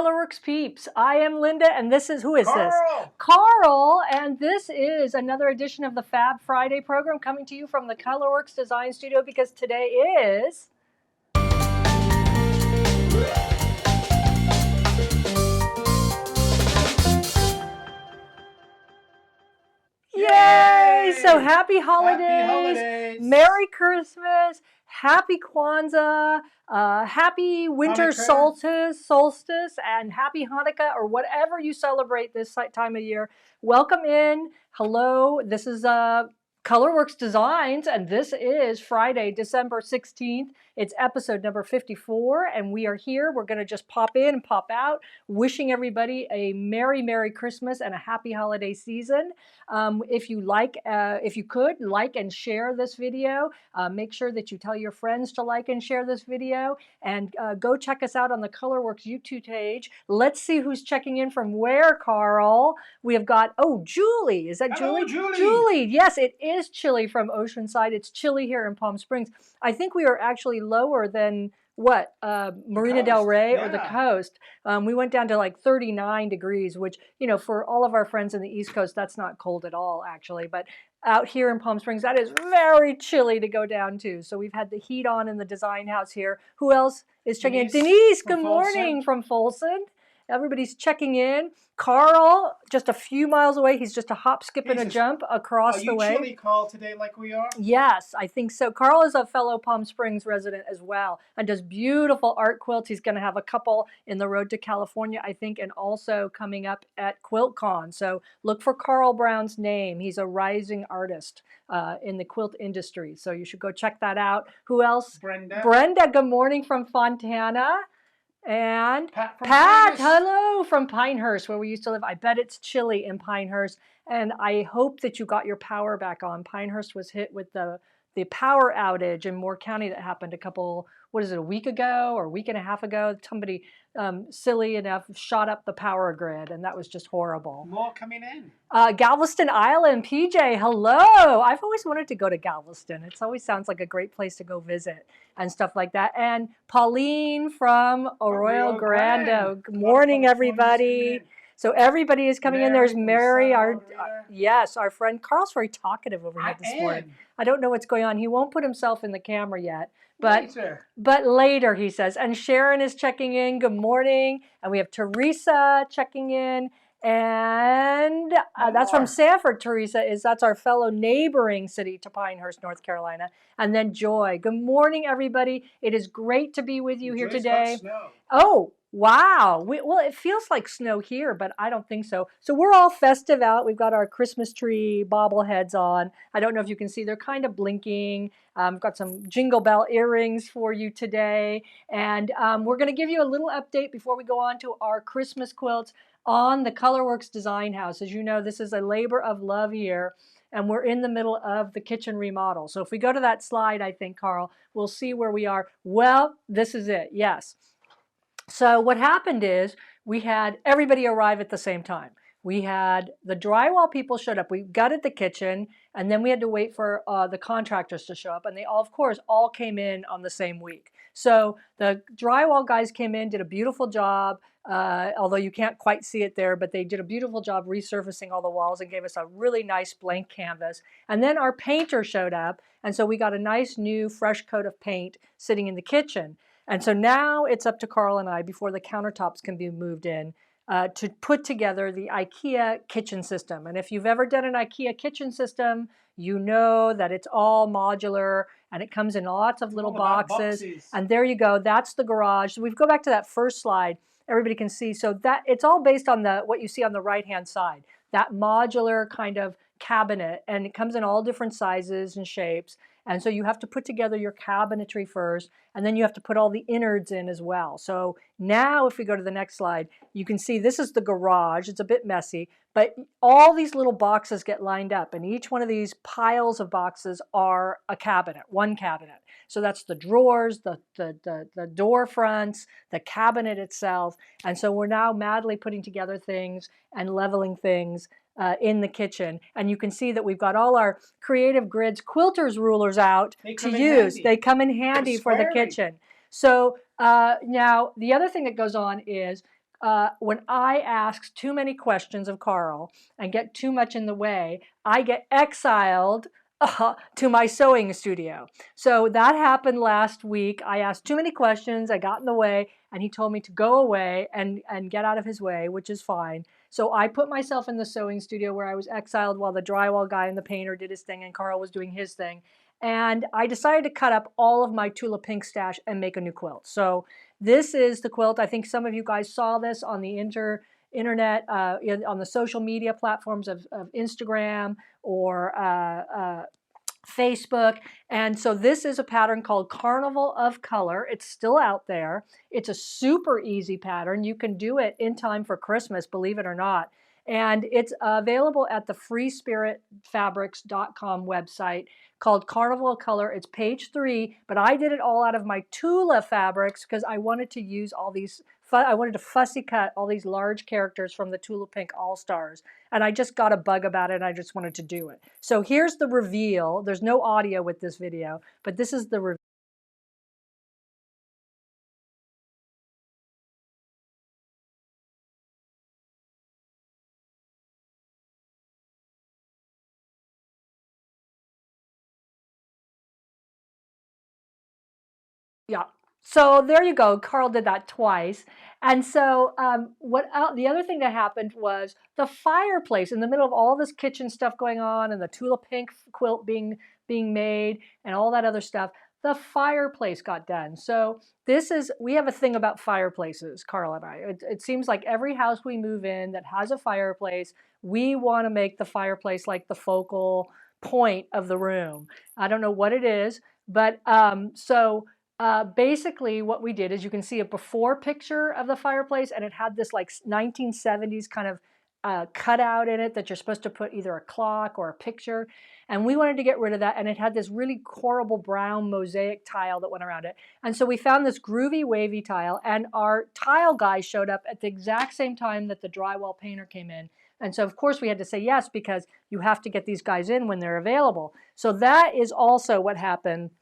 Colourwerx peeps. I am Linda, and this is, who is Carl. this? Carl, and this is another edition of the Fab Friday program coming to you from the Colourwerx Design Studio, because today is... Yay! So happy holidays, Happy holidays. Merry Christmas, Happy Kwanzaa, Happy Winter solstice, and Happy Hanukkah, or whatever you celebrate this time of year. Welcome in. Hello. This is Colourwerx Designs, and this is Friday, December 16th. It's episode number 54, and we are here. We're going to just pop in and pop out, wishing everybody a Merry Christmas and a happy holiday season. If you could, like and share this video. Make sure that you tell your friends to like and share this video, and go check us out on the Colourwerx YouTube page. Let's see who's checking in from where, Carl. We have got, Julie. Is that Hello, Julie? Julie. Yes, it is chilly from Oceanside. It's chilly here in Palm Springs. I think we are actually lower than what, Marina del Rey or the coast. We went down to like 39 degrees, which, you know, for all of our friends in the East Coast, that's not cold at all, actually. But out here in Palm Springs, that is very chilly to go down to. So we've had the heat on in the design house here. Who else is checking in? Denise, good morning from Folsom. Everybody's checking in. Carl, just a few miles away. He's just a hop, skip, and a jump across the way. Are you chilly, Carl, today like we are? Yes, I think so. Carl is a fellow Palm Springs resident as well, and does beautiful art quilts. He's going to have a couple in the road to California, I think, and also coming up at QuiltCon. So look for Carl Brown's name. He's a rising artist in the quilt industry. So you should go check that out. Who else? Brenda. Brenda, good morning from Fontana. And Pat, hello from Pinehurst, where we used to live. I bet it's chilly in Pinehurst, and I hope that you got your power back on. Pinehurst was hit with the power outage in Moore County that happened a week ago or a week and a half ago. Somebody silly enough shot up the power grid, and that was just horrible. More coming in. Galveston Island, PJ, hello. I've always wanted to go to Galveston. It always sounds like a great place to go visit and stuff like that. And Pauline from Arroyo Grande. Good morning, everybody. So everybody is coming in. There's Mary, our friend. Carl's very talkative over here this morning. I don't know what's going on. He won't put himself in the camera yet. But later, he says. And Sharon is checking in. Good morning. And we have Teresa checking in. And that's from Sanford. Teresa that's our fellow neighboring city to Pinehurst, North Carolina. And then Joy. Good morning, everybody. It is great to be with you here today. Oh, wow. Well, it feels like snow here, but I don't think so. So we're all festive out. We've got our Christmas tree bobbleheads on. I don't know if you can see. They're kind of blinking. I've got some jingle bell earrings for you today. And we're going to give you a little update before we go on to our Christmas quilts on the Colourwerx Design House. As you know, this is a labor of love here, and we're in the middle of the kitchen remodel. So if we go to that slide, I think, Carl, we'll see where we are. Well, this is it, yes. So what happened is we had everybody arrive at the same time. We had the drywall people showed up. We gutted the kitchen, and then we had to wait for the contractors to show up, and they all, of course, all came in on the same week. So the drywall guys came in, did a beautiful job, although you can't quite see it there, but they did a beautiful job resurfacing all the walls and gave us a really nice blank canvas. And then our painter showed up, and so we got a nice new fresh coat of paint sitting in the kitchen. And so now it's up to Carl and I, before the countertops can be moved in, to put together the IKEA kitchen system. And if you've ever done an IKEA kitchen system, you know that it's all modular and it comes in lots of little boxes. And there you go. That's the garage. So we go back to that first slide. Everybody can see. So that it's all based on what you see on the right-hand side, that modular kind of cabinet, and it comes in all different sizes and shapes. And so you have to put together your cabinetry first, and then you have to put all the innards in as well. So now if we go to the next slide, you can see this is the garage. It's a bit messy, but all these little boxes get lined up, and each one of these piles of boxes are a cabinet, one cabinet. So that's the drawers, the door fronts, the cabinet itself. And so we're now madly putting together things and leveling things in the kitchen. And you can see that we've got all our creative grids, quilters rulers out to use. They come in handy for the kitchen. So now the other thing that goes on is when I ask too many questions of Carl and get too much in the way, I get exiled to my sewing studio. So that happened last week. I asked too many questions, I got in the way, and he told me to go away and get out of his way, which is fine. So I put myself in the sewing studio where I was exiled while the drywall guy and the painter did his thing and Carl was doing his thing. And I decided to cut up all of my Tula Pink stash and make a new quilt. So this is the quilt. I think some of you guys saw this on the internet, on the social media platforms of Instagram or Facebook. And so this is a pattern called Carnival of Color. It's still out there. It's a super easy pattern. You can do it in time for Christmas, believe it or not. And it's available at the freespiritfabrics.com website called Carnival of Color. It's page 3, but I did it all out of my Tula fabrics because I wanted to use all these, I wanted to fussy cut all these large characters from the Tula Pink All-Stars. And I just got a bug about it and I just wanted to do it. So here's the reveal. There's no audio with this video, but this is the reveal. Yeah. So there you go. Carl did that twice. And so the other thing that happened was the fireplace in the middle of all this kitchen stuff going on and the Tula Pink quilt being made and all that other stuff. The fireplace got done. So we have a thing about fireplaces, Carl and I. It seems like every house we move in that has a fireplace, we want to make the fireplace like the focal point of the room. I don't know what it is, but basically what we did is you can see a before picture of the fireplace and it had this like 1970s kind of cutout in it that you're supposed to put either a clock or a picture. And we wanted to get rid of that. And it had this really horrible brown mosaic tile that went around it. And so we found this groovy wavy tile and our tile guy showed up at the exact same time that the drywall painter came in. And so of course we had to say yes because you have to get these guys in when they're available. So that is also what happened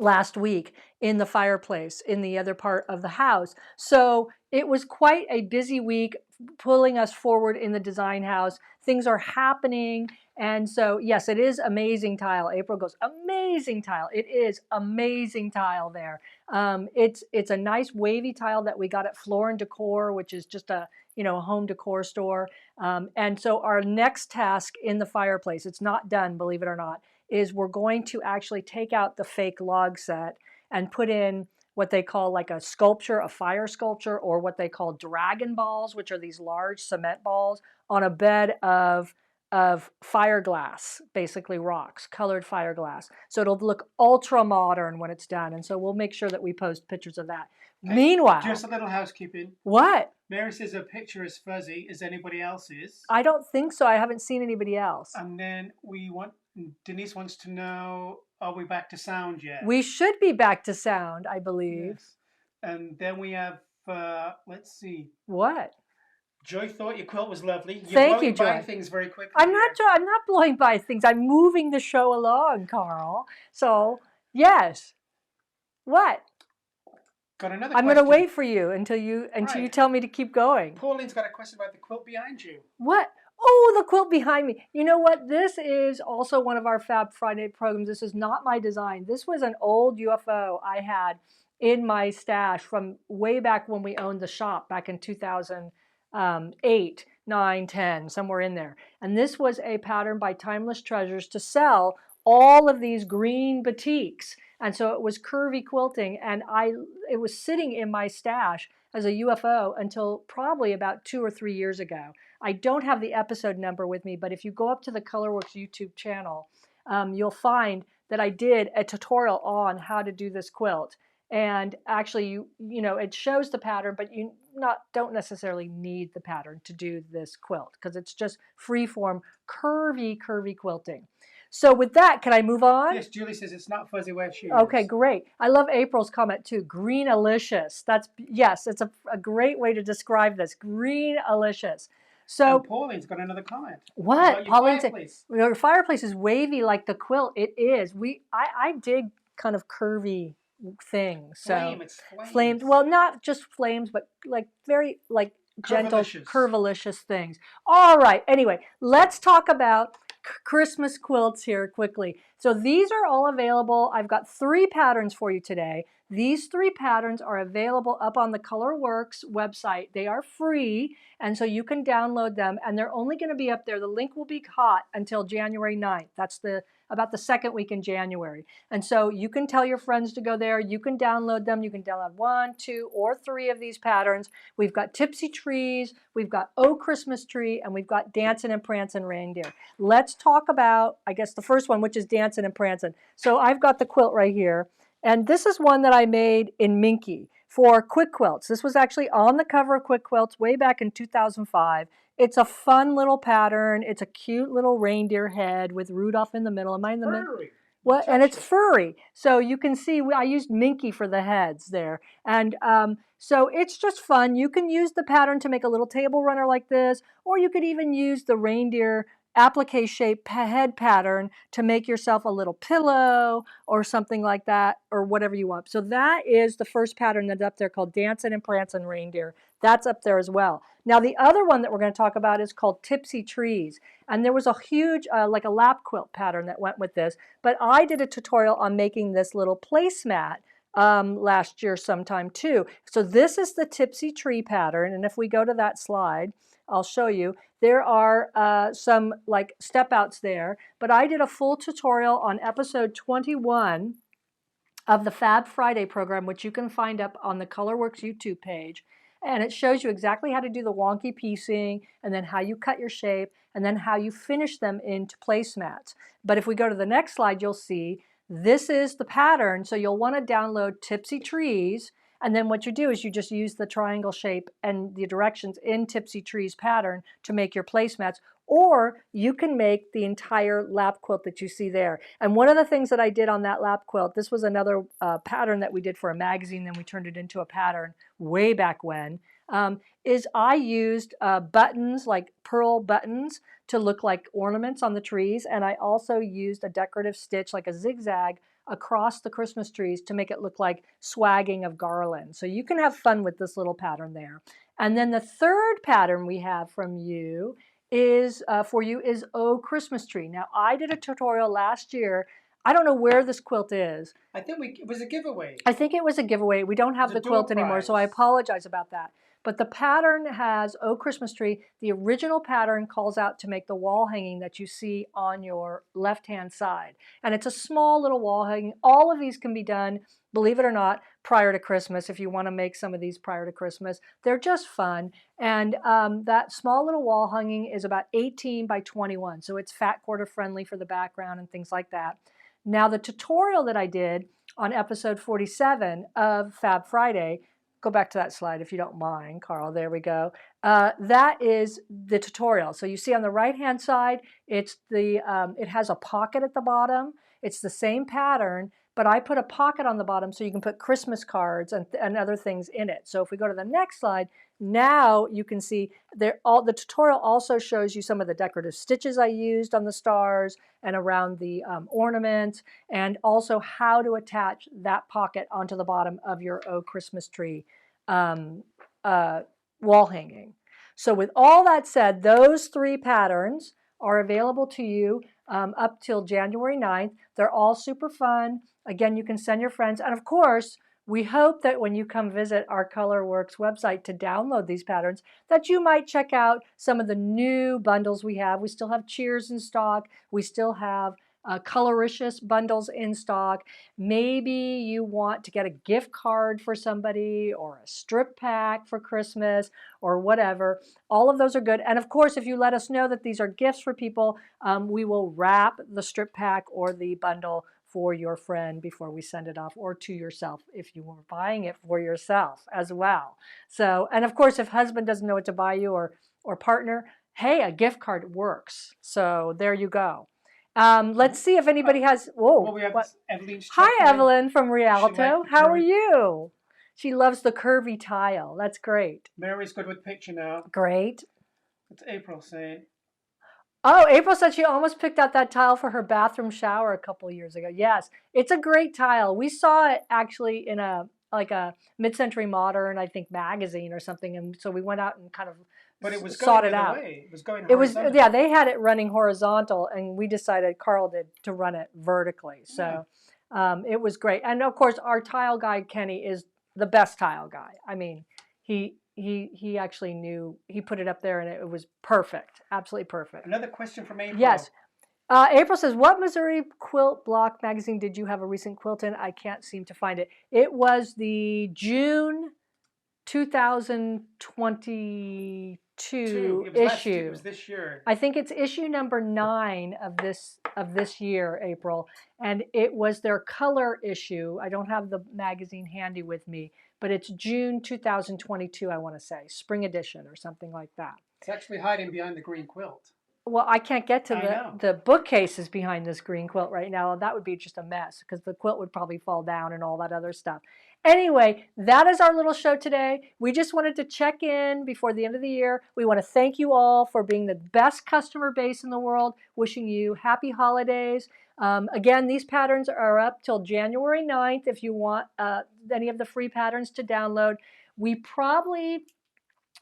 last week in the fireplace in the other part of the house. So it was quite a busy week pulling us forward in the design house. Things are happening. And so, yes, it is amazing tile. April goes, amazing tile. It is amazing tile there. It's a nice wavy tile that we got at Floor and Decor, which is just a home decor store. And so our next task in the fireplace, it's not done, believe it or not, is we're going to actually take out the fake log set and put in what they call like a sculpture, a fire sculpture, or what they call dragon balls, which are these large cement balls on a bed of fiberglass, basically rocks, colored fiberglass. So it'll look ultra modern when it's done. And so we'll make sure that we post pictures of that. Hey, meanwhile, just a little housekeeping. What? Mary says her picture is fuzzy as anybody else's. I don't think so. I haven't seen anybody else. And then Denise wants to know, are we back to sound yet? We should be back to sound, I believe. Yes. And then we have, let's see. What? Joy thought your quilt was lovely. Thank you, Joy. Joy. Things very quickly. I'm not blowing by things. I'm moving the show along, Carl. So, yes. What? Got another I'm question. going to wait for you until you tell me to keep going. Pauline's got a question about the quilt behind you. What? Oh, the quilt behind me. You know what? This is also one of our Fab Friday programs. This is not my design. This was an old UFO I had in my stash from way back when we owned the shop back in 2008, 9, 10, somewhere in there. And this was a pattern by Timeless Treasures to sell all of these green batiks. And so it was curvy quilting, and it was sitting in my stash as a UFO until probably about 2 or 3 years ago. I don't have the episode number with me, but if you go up to the Colourwerx YouTube channel, you'll find that I did a tutorial on how to do this quilt. And actually, it shows the pattern, but you don't necessarily need the pattern to do this quilt because it's just freeform, curvy quilting. So with that, can I move on? Yes, Julie says it's not fuzzy where she is. Okay, great. I love April's comment too. Green-alicious. Yes, it's a great way to describe this. Green-alicious. So and Pauline's got another comment. What? Pauline said your fireplace is wavy like the quilt. It is. I dig kind of curvy thing. So Flame, it's flames. flamed, well, not just flames, but like very like gentle, Curvilicious. curvilicious things. All right. Anyway, let's talk about Christmas quilts here quickly. So these are all available. I've got 3 patterns for you today. These 3 patterns are available up on the Colourwerx website. They are free, and so you can download them, and they're only going to be up there. The link will be hot until January 9th. That's about the 2nd week in January. And so you can tell your friends to go there. You can download them. You can download 1, 2, or 3 of these patterns. We've got Tipsy Trees, we've got Oh Christmas Tree, and we've got Dancing and Prancing Reindeer. Let's talk about, I guess, the first one, which is Dancing and Prancing. So I've got the quilt right here. And this is one that I made in Minky for Quick Quilts. This was actually on the cover of Quick Quilts way back in 2005. It's a fun little pattern. It's a cute little reindeer head with Rudolph in the middle. Am I in the middle? What? And it's furry. So you can see I used Minky for the heads there. And so it's just fun. You can use the pattern to make a little table runner like this, or you could even use the reindeer applique shape head pattern to make yourself a little pillow or something like that, or whatever you want. So that is the first pattern that's up there called Dancing and Prancing Reindeer. That's up there as well. Now the other one that we're going to talk about is called Tipsy Trees. And there was a huge, like a lap quilt pattern that went with this. But I did a tutorial on making this little placemat last year sometime too. So this is the Tipsy Tree pattern. And if we go to that slide, I'll show you. There are some like step outs there, but I did a full tutorial on episode 21 of the Fab Friday program, which you can find up on the Colourwerx YouTube page. And it shows you exactly how to do the wonky piecing, and then how you cut your shape, and then how you finish them into placemats. But if we go to the next slide, you'll see this is the pattern. So you'll want to download Tipsy Trees. And then what you do is you just use the triangle shape and the directions in Tipsy Trees pattern to make your placemats. Or you can make the entire lap quilt that you see there. And one of the things that I did on that lap quilt, this was another pattern that we did for a magazine, then we turned it into a pattern way back when, is I used buttons, like pearl buttons, to look like ornaments on the trees. And I also used a decorative stitch, like a zigzag, across the Christmas trees to make it look like swagging of garland. So you can have fun with this little pattern there. And then the third pattern we have from you is for you is Oh Christmas Tree. Now I did a tutorial last year. I don't know where this quilt is. I think it was a giveaway. I think it was a giveaway. We don't have the quilt anymore, so I apologize about that. But the pattern has Oh Christmas Tree. The original pattern calls out to make the wall hanging that you see on your left-hand side. And it's a small little wall hanging. All of these can be done, believe it or not, prior to Christmas. If you want to make some of these prior to Christmas, they're just fun. And that small little wall hanging is about 18 by 21. So it's fat quarter friendly for the background and things like that. Now the tutorial that I did on episode 47 of Fab Friday, go back to that slide if you don't mind, Carl, there we go. That is the tutorial. So you see on the right-hand side, it's it has a pocket at the bottom. It's the same pattern, but I put a pocket on the bottom so you can put Christmas cards and other things in it. So if we go to the next slide, now you can see the tutorial also shows you some of the decorative stitches I used on the stars and around the ornaments, and also how to attach that pocket onto the bottom of your Oh Christmas Tree wall hanging. So with all that said, those 3 patterns are available to you up till January 9th. They're all super fun. Again, you can send your friends. And of course, we hope that when you come visit our Colourwerx website to download these patterns, that you might check out some of the new bundles we have. We still have cheers in stock. We still have Colouricious bundles in stock. Maybe you want to get a gift card for somebody or a strip pack for Christmas or whatever. All of those are good. And of course, if you let us know that these are gifts for people, we will wrap the strip pack or the bundle for your friend before we send it off, or to yourself if you were buying it for yourself as well. So, and of course, if husband doesn't know what to buy you or partner, hey, a gift card works. So there you go. Let's see if anybody has. Whoa! Well, we have Evelyn's Hi, Evelyn from Rialto. How are curvy. you? She loves the curvy tile. That's great. Mary's good with picture now. Great. What's April saying? Oh, April said she almost picked out that tile for her bathroom shower a couple years ago. Yes, it's a great tile. We saw it actually in a like a mid-century modern, I think, magazine or something, and so we went out and kind of But it was going sought the it other out. way. It was going It was, horizontal. yeah, they had it running horizontal, and we decided, Carl did, to run it vertically. So it was great. And of course, our tile guy, Kenny, is the best tile guy. I mean, he actually knew, he put it up there and it was perfect, absolutely perfect. Another question from April. Yes. April says, what Missouri quilt block magazine did you have a recent quilt in? I can't seem to find it. It was the June 2022 It was last year. It issue. was this year. I think it's issue number 9 of this year, April, and it was their color issue. I don't have the magazine handy with me, but it's June 2022, I want to say, spring edition or something like that. It's actually hiding behind the green quilt. Well, I can't get to I know. the bookcases behind this green quilt right now, and that would be just a mess because the quilt would probably fall down and all that other stuff. Anyway, that is our little show today. We just wanted to check in before the end of the year. We want to thank you all for being the best customer base in the world. Wishing you happy holidays. Again, these patterns are up till January 9th if you want any of the free patterns to download. We probably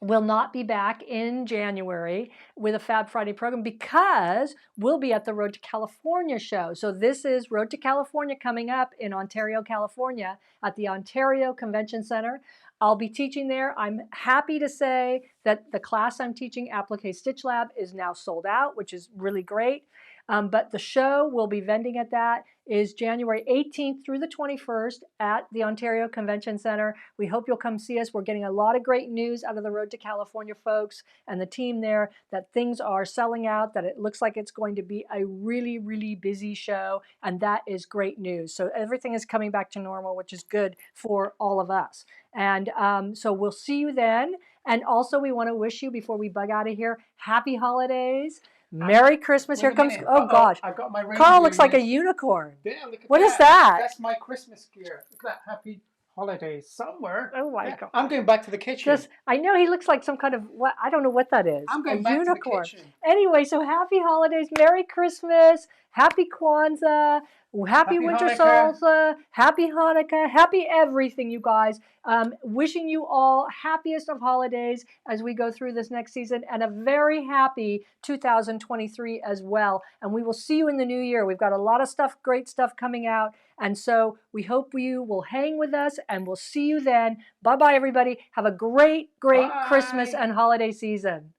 will not be back in January with a Fab Friday program because we'll be at the Road to California show. So this is Road to California coming up in Ontario, California at the Ontario Convention Center. I'll be teaching there. I'm happy to say that the class I'm teaching, Applique Stitch Lab, is now sold out, which is really great. But the show, we'll be vending at that, is January 18th through the 21st at the Ontario Convention Center. We hope you'll come see us. We're getting a lot of great news out of the Road to California folks and the team there that things are selling out, that it looks like it's going to be a really, really busy show, and that is great news. So everything is coming back to normal, which is good for all of us. And so we'll see you then. And also, we want to wish you, before we bug out of here, happy holidays. Merry Christmas. Here comes, oh gosh. I've got my Carl looks like a unicorn. Yeah, look at What that. is that? That's my Christmas gear. Look at that. Happy holidays somewhere. Oh my God. I'm going back to the kitchen. Just, I know he looks like some kind of, what, I don't know what that is. I'm going a back unicorn. to the kitchen. Anyway, so happy holidays, Merry Christmas, happy Kwanzaa, happy Winter Hanukkah. Solstice, happy Hanukkah, happy everything, you guys. Wishing you all happiest of holidays as we go through this next season, and a very happy 2023 as well. And we will see you in the new year. We've got a lot of stuff, great stuff coming out. And so we hope you will hang with us, and we'll see you then. Bye-bye, everybody. Have a great, great Bye. Christmas and holiday season.